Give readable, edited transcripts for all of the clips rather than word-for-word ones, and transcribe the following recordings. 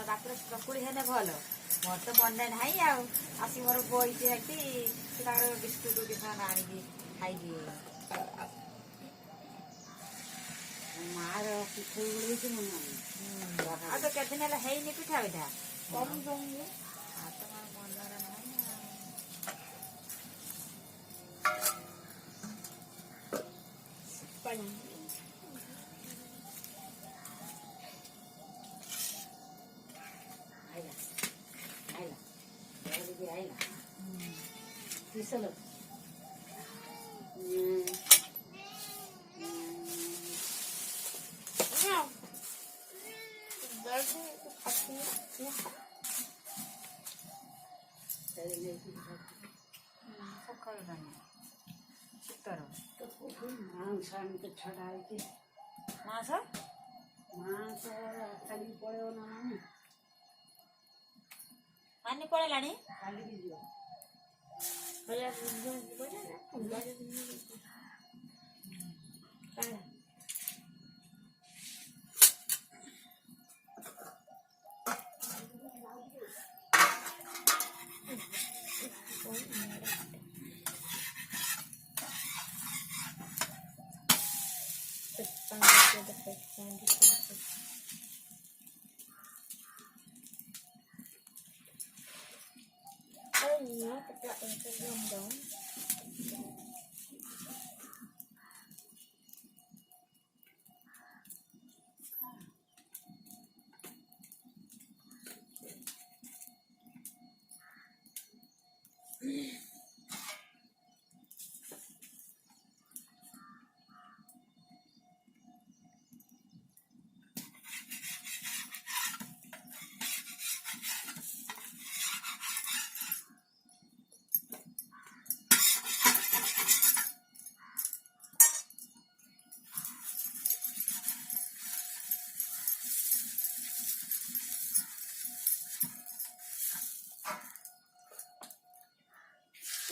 ପାଖରେ ଚକୁଳି ହେଲେ ଭଲ ମୋର ତ ମନେ ନାହିଁ ଆଉ ଆସି ମୋର ବଇଛି ଏଠି ତାଙ୍କର ବିସ୍କୁଟ ଟିଫାନ ଆଣିକି ଖାଇଦିଏ ମାର ପିଠଉ ଗୁଳେଇଛି ମନେ ଆଉ ତ କେତେ ଦିନ ହେଲା ହେଇନି ପିଠା ପିଠା ମନରେ ନାହିଁ ସକାଳୁ ନାହିଁ ଶୀତର ମାଂସ ଆଣିକି ଛଡ଼ା ହେଇଛି ମାସ ମାଂସ କାଲି ପଳେଇବ ନା ମାନି ପଳେଇଲାଣି କାଲିକି ଯିବ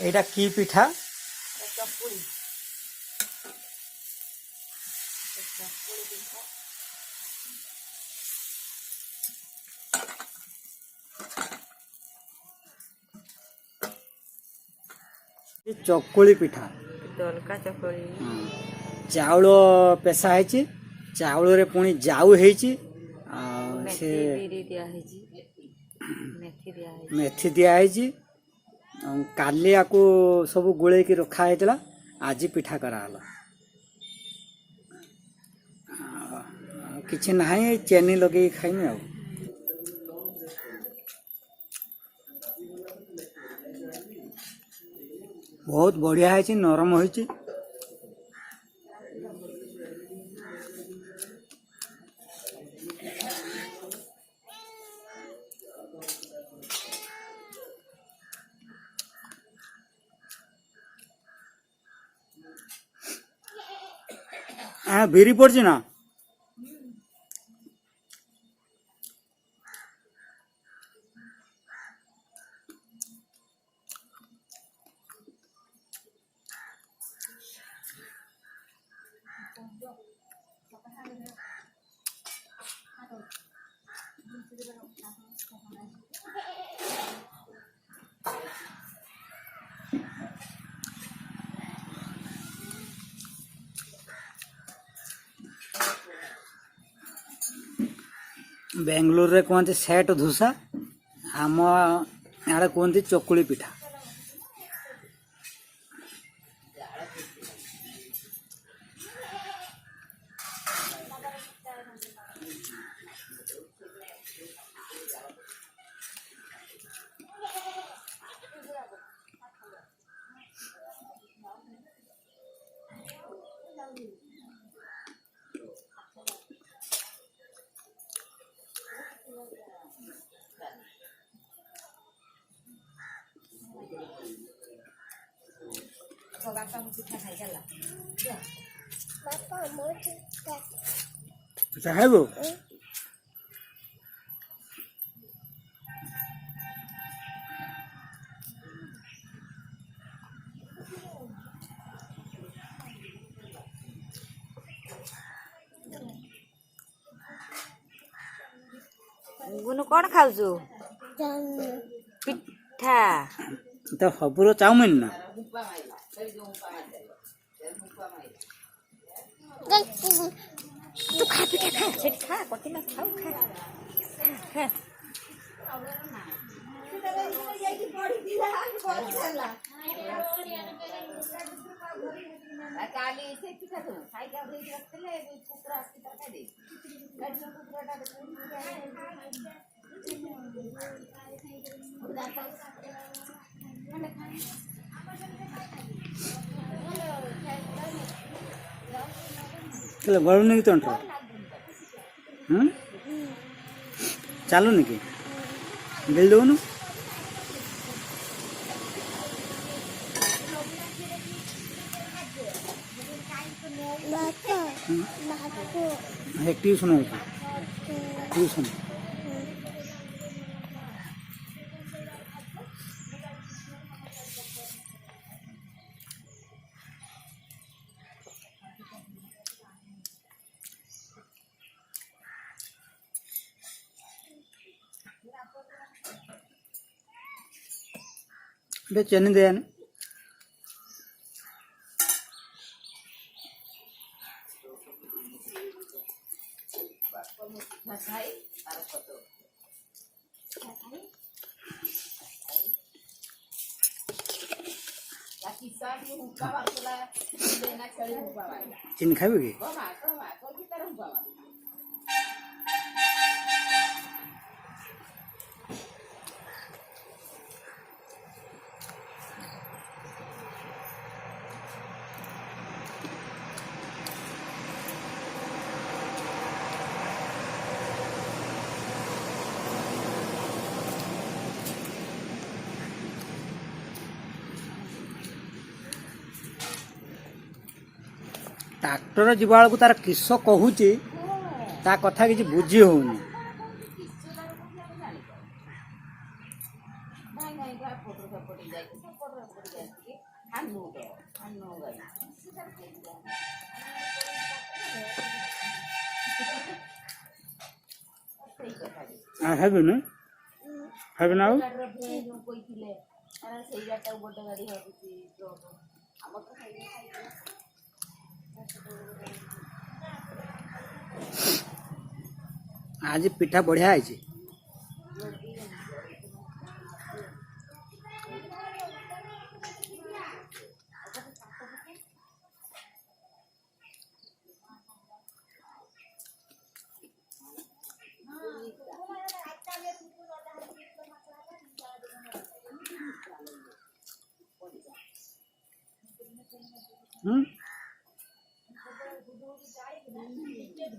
এইটা কি পিঠা ଚକୁଳି ଚକୁଳି ପିଠା ଚକୁଳି ପିଠା ଦଲକା ଚକୁଳି ଚାଉଳ ପେଶା ହେଇଛି ଚାଉଳରେ ପୁଣି ଜାଉ ହେଇଛି ଆଉ ସେ ବିରି ଦିଆ ହେଇଛି ମେଥି ଦିଆ ହେଇଛି କାଲି ଆକୁ ସବୁ ଗୋଳେଇକି ରଖା ହେଇଥିଲା ଆଜି ପିଠା କରାହେଲା କିଛି ନାହିଁ ଚିନି ଲଗେଇକି ଖାଇମି ଆଉ ବହୁତ ବଢ଼ିଆ ହେଇଛି ନରମ ହେଇଛି ବିରି ପଡିଛି ନା ବେଙ୍ଗଲୋରରେ କୁହନ୍ତି ସେଟ୍ ଧୁସା ଆମ ଆଡ଼େ କୁହନ୍ତି ଚକୁଳି ପିଠା ପିଠା ଖାଇବୁ ଗୁନୁ କ'ଣ ଖାଉଛୁ? ପିଠା। ତ ସବୁର ଚାଉମିନ ନା ତୁ ଖା ପିଠା ଖା ସେଠି ଖା ପ୍ରତିମା ଖାଉ ଖା ଖା। କାଲି ସେ ପିଠା ସବୁ ଖାଇକି ଆଉ ଦେଇକି ରଖିଥିଲେ କୁକୁର ଆସିକି ତରକାରୀ ଗଳୁନି କି ତଣ୍ଟ ଚାଲୁନି କି ଗିଳି ଦେଉନୁ ଟ୍ୟୁସନ୍ ହେଉଛି ଟ୍ୟୁସନ୍ এটা চেনি দেয় না চিনি খাবে কি ट्रैक्टर जीवा बेलू तार किस कहूची ता कथा किसी बुझी होनी आज पिठा बढ़िया है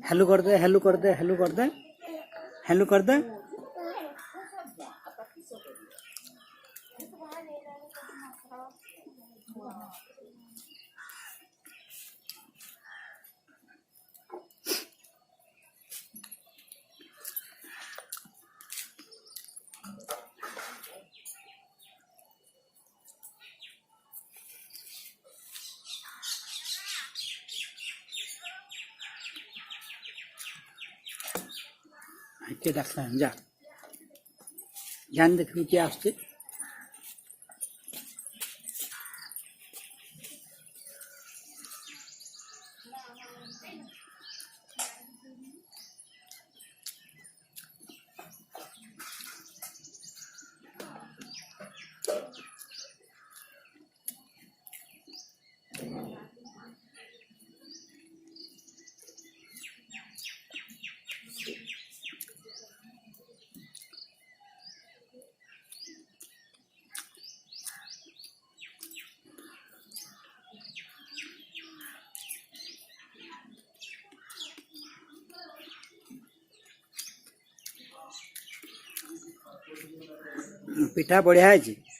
हेलो कर दे हेलो कर दे हेलो कर दे हेलो कर दे के देखला जा ध्यान देखिए क्या आसছে पिठा बढ़िया है।